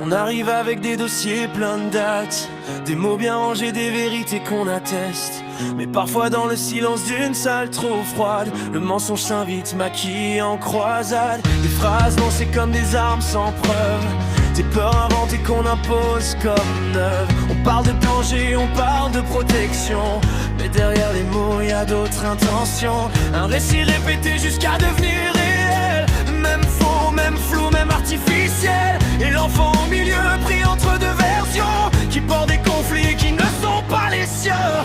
On arrive avec des dossiers pleins de dates, des mots bien rangés, des vérités qu'on atteste. Mais parfois dans le silence d'une salle trop froide, le mensonge s'invite, maquillé en croisade. Des phrases lancées comme des armes sans preuve, des peurs inventées qu'on impose comme neuves. On parle de danger, on parle de protection, mais derrière les mots y a d'autres intentions. Un récit répété jusqu'à devenir réel, même faux, même flou, même artificiel. Et l'enfant au milieu pris entre deux versions, qui portent des conflits qui ne sont pas les siens.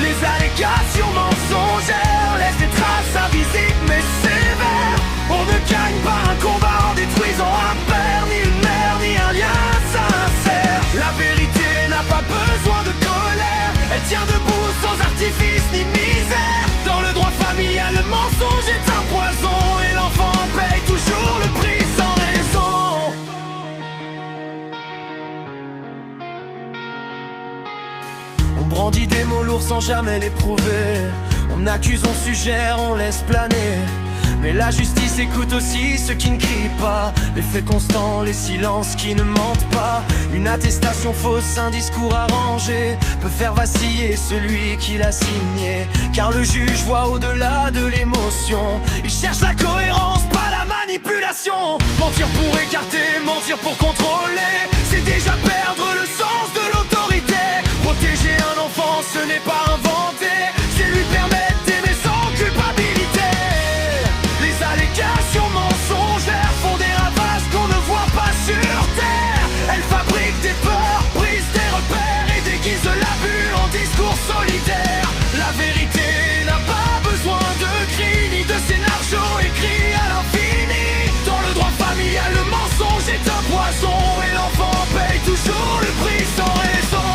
Les allégations mensongères laissent des traces invisibles mais sévères. On ne gagne pas un combat en détruisant un père, ni une mère, ni un lien sincère. La vérité n'a pas besoin de colère, elle tient debout sans artifice ni misère. Dans le droit familial, le mensonge est un poison, et l'enfant paye toujours le prix sans raison. On brandit des mots lourds sans jamais les prouver. On accuse, on suggère, on laisse planer. Mais la justice écoute aussi ceux qui ne crient pas. Les faits constants, les silences qui ne mentent pas. Une attestation fausse, un discours arrangé peut faire vaciller celui qui l'a signé. Car le juge voit au-delà de l'émotion. Il cherche la cohérence, pas la manipulation. Mentir pour écarter, mentir pour contrôler, c'est déjà perdre le sens de l'autorité. Protéger un enfant, ce n'est pas inventer, c'est lui permettre d'aimer sans culpabilité. Les allégations mensongères font des ravages qu'on ne voit pas sur terre. Elles fabriquent des peurs, brisent des repères et déguisent l'abus en discours solidaire. La vérité n'a pas besoin de cris ni de scénarios écrits à l'infini. Dans le droit familial, le mensonge est un poison, et l'enfant paye toujours le prix sans raison.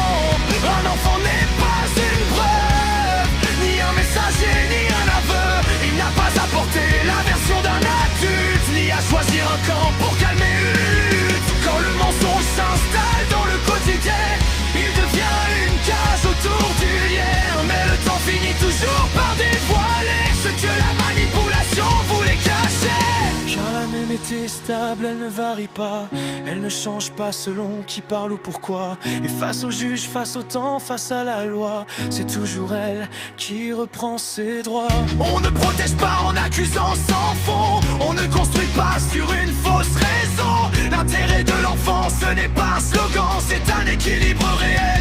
Un enfant n'est pas une preuve, ni un messager, ni un aveu. Il n'a pas à porter la version d'un adulte, ni à choisir un camp pour calmer une lutte. Quand le mensonge s'installe dans le quotidien, il devient une cage autour du lien. Mais le temps finit toujours par dévoiler ce que la manipulation voulait cacher. Car la même est stable, elle ne varie pas, elle ne change pas selon qui parle ou pourquoi. Et face au juge, face au temps, face à la loi, c'est toujours elle qui reprend ses droits. On ne protège pas en accusant sans fond, on ne construit pas sur une fausse raison. L'intérêt de l'enfant, ce n'est pas un slogan, c'est un équilibre réel.